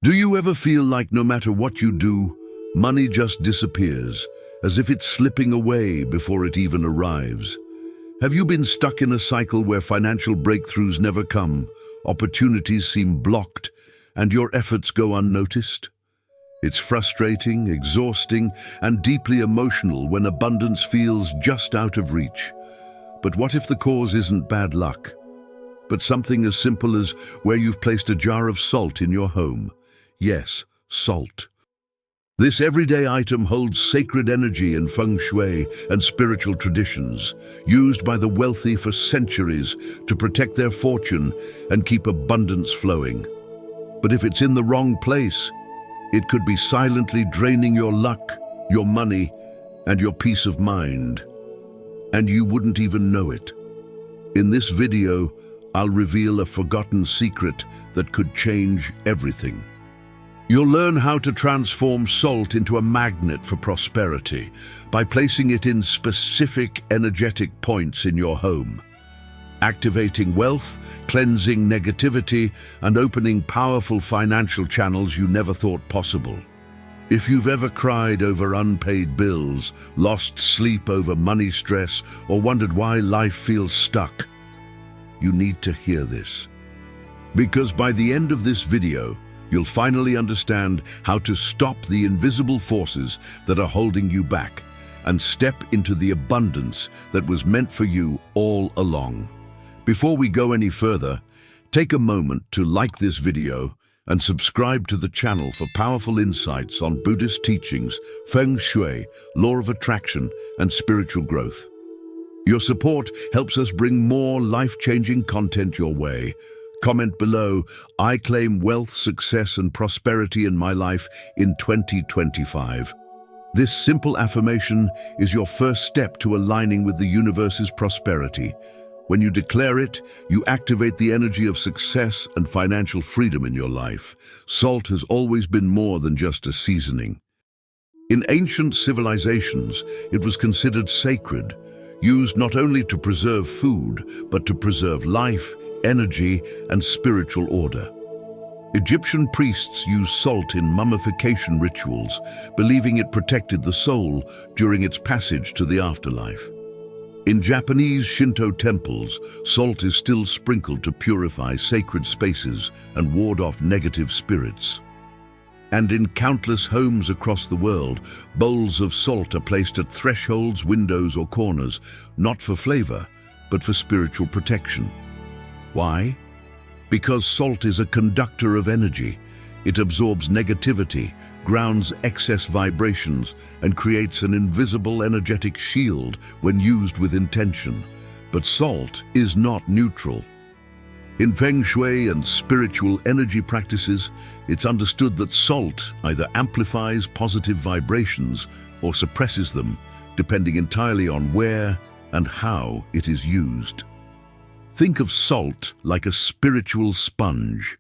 Do you ever feel like no matter what you do, money just disappears, as if it's slipping away before it even arrives? Have you been stuck in a cycle where financial breakthroughs never come, opportunities seem blocked, and your efforts go unnoticed? It's frustrating, exhausting, and deeply emotional when abundance feels just out of reach. But what if the cause isn't bad luck, but something as simple as where you've placed a jar of salt in your home? Yes, salt. This everyday item holds sacred energy in feng shui and spiritual traditions, used by the wealthy for centuries to protect their fortune and keep abundance flowing. But if it's in the wrong place, it could be silently draining your luck, your money, and your peace of mind. And you wouldn't even know it. In this video, I'll reveal a forgotten secret that could change everything. You'll learn how to transform salt into a magnet for prosperity by placing it in specific energetic points in your home, activating wealth, cleansing negativity, and opening powerful financial channels you never thought possible. If you've ever cried over unpaid bills, lost sleep over money stress, or wondered why life feels stuck, you need to hear this. Because by the end of this video, you'll finally understand how to stop the invisible forces that are holding you back and step into the abundance that was meant for you all along. Before we go any further, take a moment to like this video and subscribe to the channel for powerful insights on Buddhist teachings, feng shui, law of attraction, and spiritual growth. Your support helps us bring more life-changing content your way. Comment below, I claim wealth, success, and prosperity in my life in 2025. This simple affirmation is your first step to aligning with the universe's prosperity. When you declare it, you activate the energy of success and financial freedom in your life. Salt has always been more than just a seasoning. In ancient civilizations, it was considered sacred, used not only to preserve food, but to preserve life, energy, and spiritual order. Egyptian priests used salt in mummification rituals, believing it protected the soul during its passage to the afterlife. In Japanese Shinto temples, salt is still sprinkled to purify sacred spaces and ward off negative spirits. And in countless homes across the world, bowls of salt are placed at thresholds, windows, or corners, not for flavor, but for spiritual protection. Why? Because salt is a conductor of energy. It absorbs negativity, grounds excess vibrations, and creates an invisible energetic shield when used with intention. But salt is not neutral. In feng shui and spiritual energy practices, it's understood that salt either amplifies positive vibrations or suppresses them, depending entirely on where and how it is used. Think of salt like a spiritual sponge.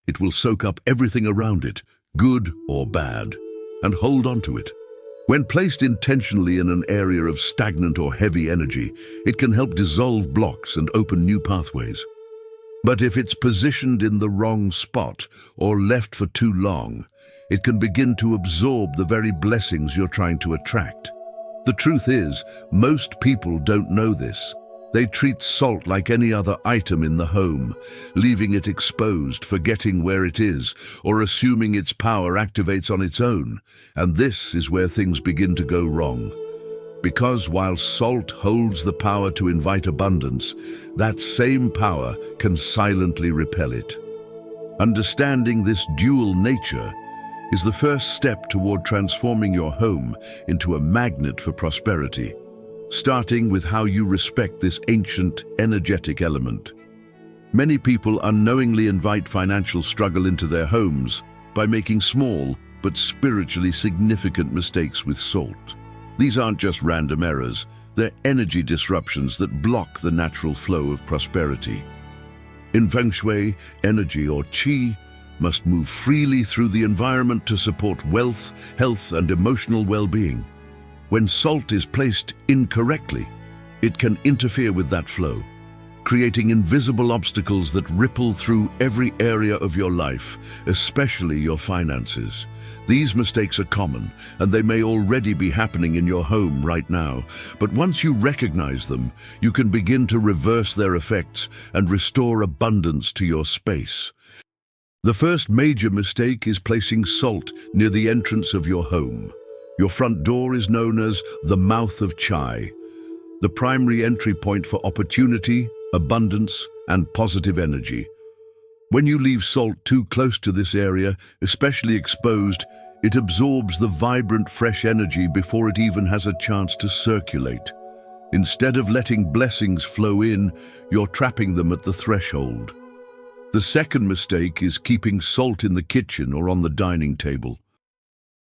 It will soak up everything around it, good or bad, and hold on to it. When placed intentionally in an area of stagnant or heavy energy, it can help dissolve blocks and open new pathways. But if it's positioned in the wrong spot or left for too long, it can begin to absorb the very blessings you're trying to attract. The truth is, most people don't know this. They treat salt like any other item in the home, leaving it exposed, forgetting where it is, or assuming its power activates on its own. And this is where things begin to go wrong. Because while salt holds the power to invite abundance, that same power can silently repel it. Understanding this dual nature is the first step toward transforming your home into a magnet for prosperity, starting with how you respect this ancient, energetic element. Many people unknowingly invite financial struggle into their homes by making small but spiritually significant mistakes with salt. These aren't just random errors, they're energy disruptions that block the natural flow of prosperity. In feng shui, energy or qi must move freely through the environment to support wealth, health, and emotional well-being. When salt is placed incorrectly, it can interfere with that flow, creating invisible obstacles that ripple through every area of your life, especially your finances. These mistakes are common, and they may already be happening in your home right now. But once you recognize them, you can begin to reverse their effects and restore abundance to your space. The first major mistake is placing salt near the entrance of your home. Your front door is known as the mouth of chai, the primary entry point for opportunity, abundance, and positive energy. When you leave salt too close to this area, especially exposed, it absorbs the vibrant, fresh energy before it even has a chance to circulate. Instead of letting blessings flow in, you're trapping them at the threshold. The second mistake is keeping salt in the kitchen or on the dining table.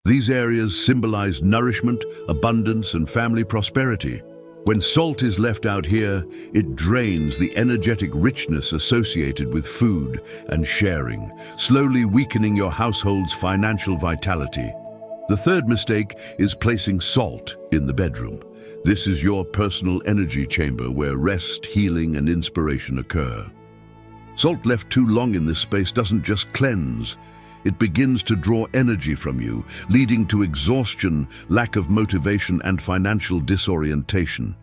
These areas symbolize nourishment, abundance, and family prosperity. When salt is left out here, it drains the energetic richness associated with food and sharing, slowly weakening your household's financial vitality. The third mistake is placing salt in the bedroom. This is your personal energy chamber where rest, healing, and inspiration occur. Salt left too long in this space doesn't just cleanse, it begins to draw energy from you, leading to exhaustion, lack of motivation, and financial disorientation.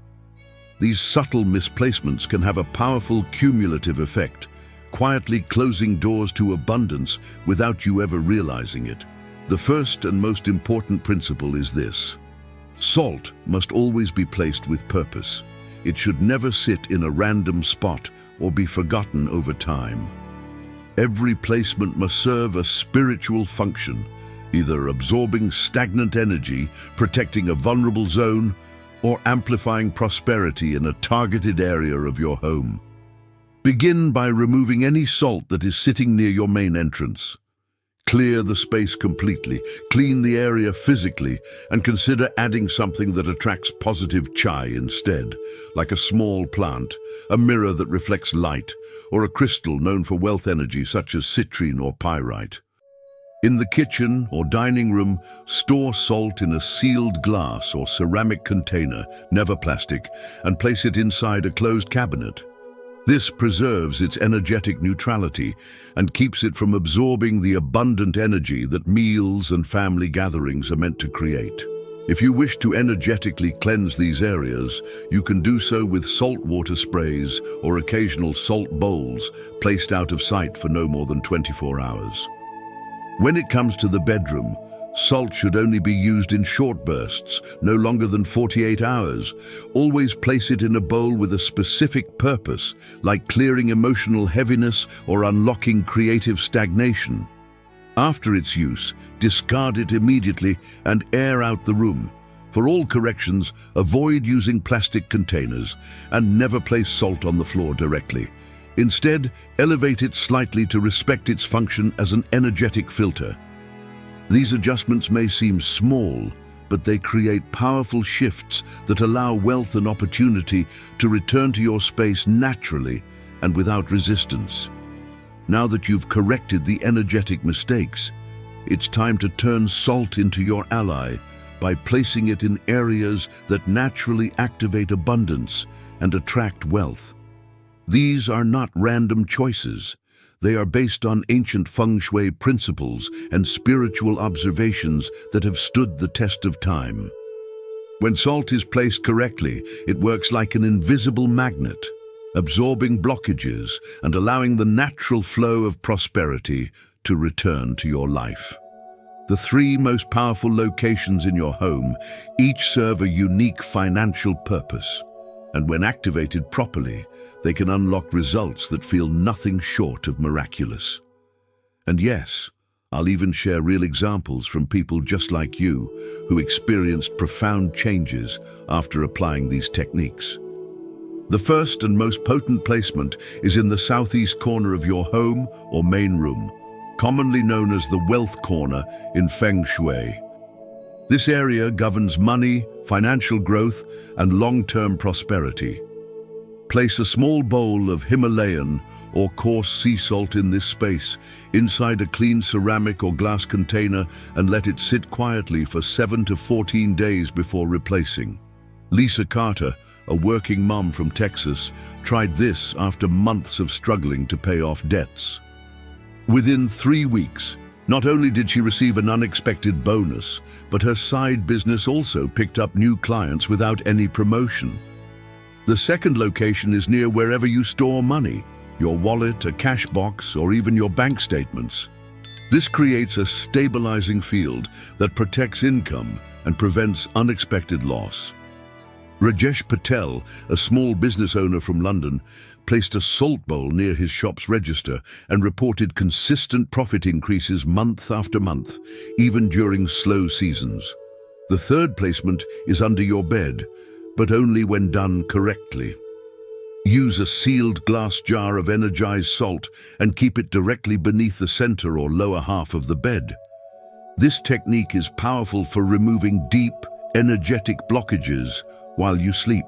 These subtle misplacements can have a powerful cumulative effect, quietly closing doors to abundance without you ever realizing it. The first and most important principle is this: salt must always be placed with purpose. It should never sit in a random spot or be forgotten over time. Every placement must serve a spiritual function, either absorbing stagnant energy, protecting a vulnerable zone, or amplifying prosperity in a targeted area of your home. Begin by removing any salt that is sitting near your main entrance. Clear the space completely, clean the area physically, and consider adding something that attracts positive chai instead, like a small plant, a mirror that reflects light, or a crystal known for wealth energy such as citrine or pyrite. In the kitchen or dining room, store salt in a sealed glass or ceramic container, never plastic, and place it inside a closed cabinet. This preserves its energetic neutrality and keeps it from absorbing the abundant energy that meals and family gatherings are meant to create. If you wish to energetically cleanse these areas, you can do so with salt water sprays or occasional salt bowls placed out of sight for no more than 24 hours. When it comes to the bedroom, salt should only be used in short bursts, no longer than 48 hours. Always place it in a bowl with a specific purpose, like clearing emotional heaviness or unlocking creative stagnation. After its use, discard it immediately and air out the room. For all corrections, avoid using plastic containers and never place salt on the floor directly. Instead, elevate it slightly to respect its function as an energetic filter. These adjustments may seem small, but they create powerful shifts that allow wealth and opportunity to return to your space naturally and without resistance. Now that you've corrected the energetic mistakes, it's time to turn salt into your ally by placing it in areas that naturally activate abundance and attract wealth. These are not random choices. They are based on ancient feng shui principles and spiritual observations that have stood the test of time. When salt is placed correctly, it works like an invisible magnet, absorbing blockages and allowing the natural flow of prosperity to return to your life. The three most powerful locations in your home each serve a unique financial purpose, and when activated properly, they can unlock results that feel nothing short of miraculous. And yes, I'll even share real examples from people just like you who experienced profound changes after applying these techniques. The first and most potent placement is in the southeast corner of your home or main room, commonly known as the wealth corner in feng shui. This area governs money, financial growth, and long-term prosperity. Place a small bowl of Himalayan or coarse sea salt in this space, inside a clean ceramic or glass container, and let it sit quietly for 7 to 14 days before replacing. Lisa Carter, a working mom from Texas, tried this after months of struggling to pay off debts. Within 3 weeks, not only did she receive an unexpected bonus, but her side business also picked up new clients without any promotion. The second location is near wherever you store money, your wallet, a cash box, or even your bank statements. This creates a stabilizing field that protects income and prevents unexpected loss. Rajesh Patel, a small business owner from London, placed a salt bowl near his shop's register and reported consistent profit increases month after month, even during slow seasons. The third placement is under your bed, but only when done correctly. Use a sealed glass jar of energized salt and keep it directly beneath the center or lower half of the bed. This technique is powerful for removing deep, energetic blockages while you sleep.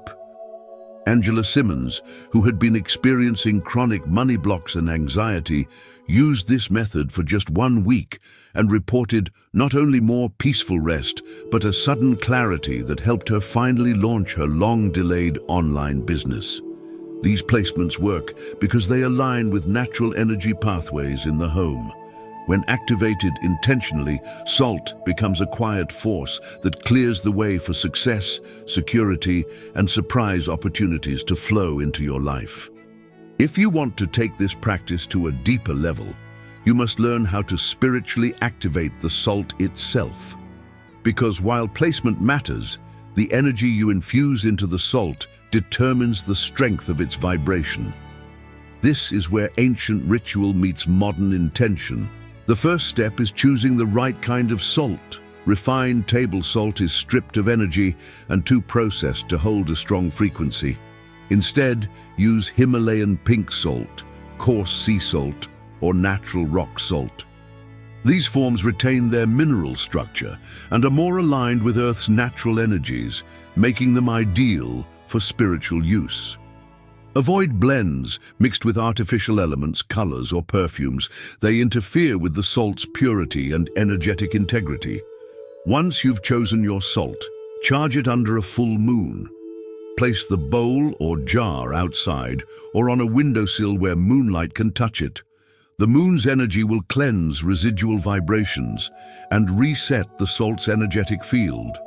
Angela Simmons, who had been experiencing chronic money blocks and anxiety, used this method for just 1 week and reported not only more peaceful rest, but a sudden clarity that helped her finally launch her long-delayed online business. These placements work because they align with natural energy pathways in the home. When activated intentionally, salt becomes a quiet force that clears the way for success, security, and surprise opportunities to flow into your life. If you want to take this practice to a deeper level, you must learn how to spiritually activate the salt itself. Because while placement matters, the energy you infuse into the salt determines the strength of its vibration. This is where ancient ritual meets modern intention. The first step is choosing the right kind of salt. Refined table salt is stripped of energy and too processed to hold a strong frequency. Instead, use Himalayan pink salt, coarse sea salt, or natural rock salt. These forms retain their mineral structure and are more aligned with Earth's natural energies, making them ideal for spiritual use. Avoid blends mixed with artificial elements, colors, or perfumes. They interfere with the salt's purity and energetic integrity. Once you've chosen your salt, charge it under a full moon. Place the bowl or jar outside or on a windowsill where moonlight can touch it. The moon's energy will cleanse residual vibrations and reset the salt's energetic field.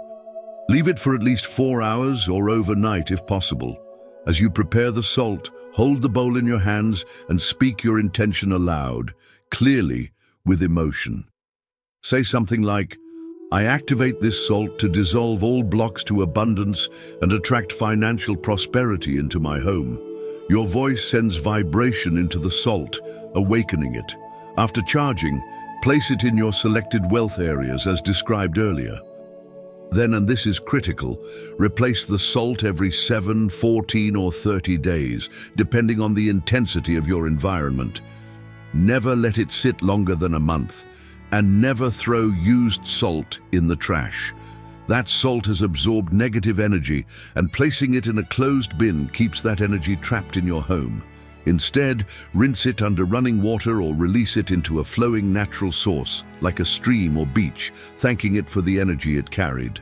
Leave it for at least 4 hours or overnight if possible. As you prepare the salt, hold the bowl in your hands and speak your intention aloud, clearly, with emotion. Say something like, "I activate this salt to dissolve all blocks to abundance and attract financial prosperity into my home." Your voice sends vibration into the salt, awakening it. After charging, place it in your selected wealth areas as described earlier. Then, and this is critical, replace the salt every 7, 14, or 30 days, depending on the intensity of your environment. Never let it sit longer than a month, and never throw used salt in the trash. That salt has absorbed negative energy, and placing it in a closed bin keeps that energy trapped in your home. Instead, rinse it under running water or release it into a flowing natural source, like a stream or beach, thanking it for the energy it carried.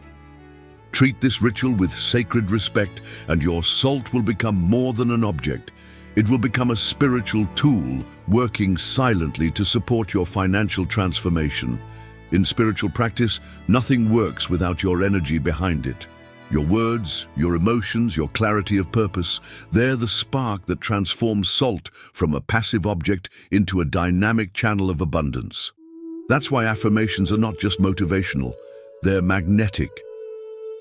Treat this ritual with sacred respect, and your salt will become more than an object. It will become a spiritual tool, working silently to support your financial transformation. In spiritual practice, nothing works without your energy behind it. Your words, your emotions, your clarity of purpose, they're the spark that transforms salt from a passive object into a dynamic channel of abundance. That's why affirmations are not just motivational, they're magnetic.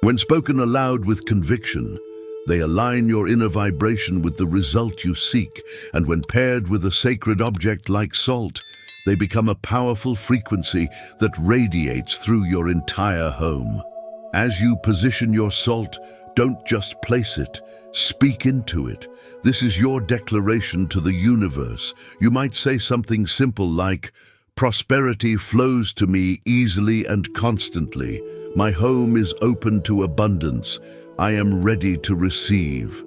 When spoken aloud with conviction, they align your inner vibration with the result you seek, and when paired with a sacred object like salt, they become a powerful frequency that radiates through your entire home. As you position your salt, don't just place it, speak into it. This is your declaration to the universe. You might say something simple like, "Prosperity flows to me easily and constantly. My home is open to abundance. I am ready to receive."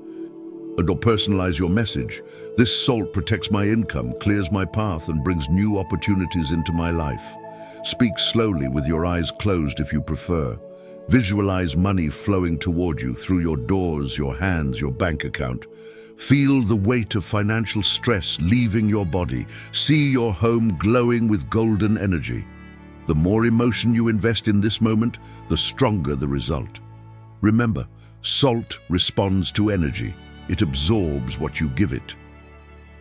Or personalize your message. "This salt protects my income, clears my path, and brings new opportunities into my life." Speak slowly with your eyes closed if you prefer. Visualize money flowing toward you through your doors, your hands, your bank account. Feel the weight of financial stress leaving your body. See your home glowing with golden energy. The more emotion you invest in this moment, the stronger the result. Remember, salt responds to energy. It absorbs what you give it.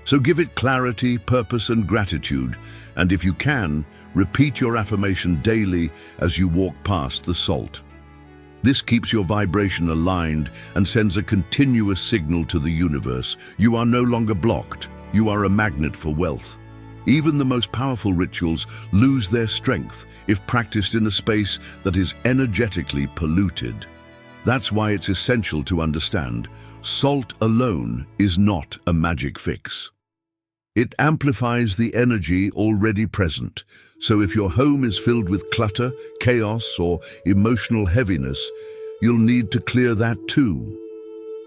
So give it clarity, purpose, and gratitude. And if you can, repeat your affirmation daily as you walk past the salt. This keeps your vibration aligned and sends a continuous signal to the universe. You are no longer blocked. You are a magnet for wealth. Even the most powerful rituals lose their strength if practiced in a space that is energetically polluted. That's why it's essential to understand salt alone is not a magic fix. It amplifies the energy already present. So if your home is filled with clutter, chaos, or emotional heaviness, you'll need to clear that too.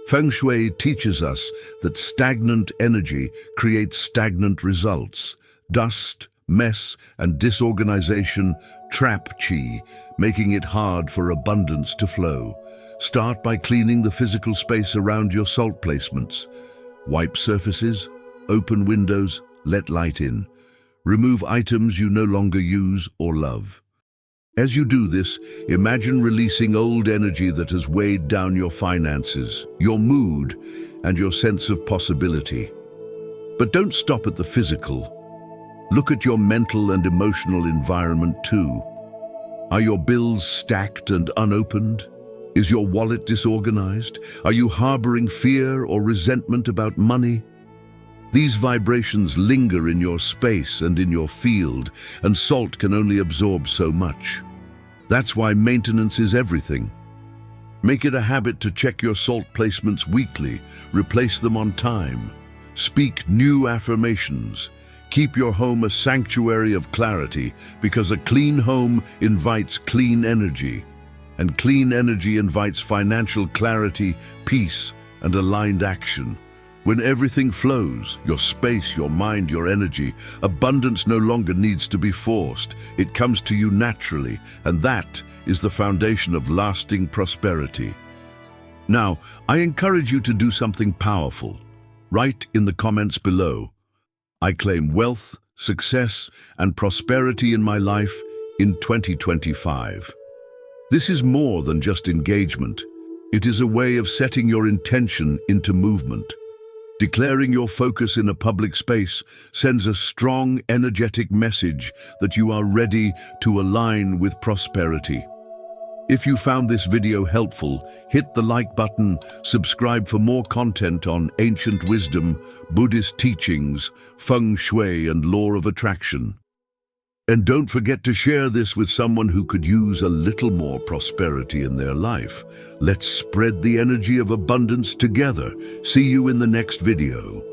Feng Shui teaches us that stagnant energy creates stagnant results. Dust, mess, and disorganization trap qi, making it hard for abundance to flow. Start by cleaning the physical space around your salt placements. Wipe surfaces, open windows, let light in. Remove items you no longer use or love. As you do this, imagine releasing old energy that has weighed down your finances, your mood, and your sense of possibility. But don't stop at the physical. Look at your mental and emotional environment too. Are your bills stacked and unopened? Is your wallet disorganized? Are you harboring fear or resentment about money? These vibrations linger in your space and in your field, and salt can only absorb so much. That's why maintenance is everything. Make it a habit to check your salt placements weekly, replace them on time. Speak new affirmations. Keep your home a sanctuary of clarity, because a clean home invites clean energy, and clean energy invites financial clarity, peace, and aligned action. When everything flows, your space, your mind, your energy, abundance no longer needs to be forced. It comes to you naturally, and that is the foundation of lasting prosperity. Now, I encourage you to do something powerful. Write in the comments below, "I claim wealth, success, and prosperity in my life in 2025. This is more than just engagement. It is a way of setting your intention into movement. Declaring your focus in a public space sends a strong, energetic message that you are ready to align with prosperity. If you found this video helpful, hit the like button, subscribe for more content on ancient wisdom, Buddhist teachings, Feng Shui, and law of attraction. And don't forget to share this with someone who could use a little more prosperity in their life. Let's spread the energy of abundance together. See you in the next video.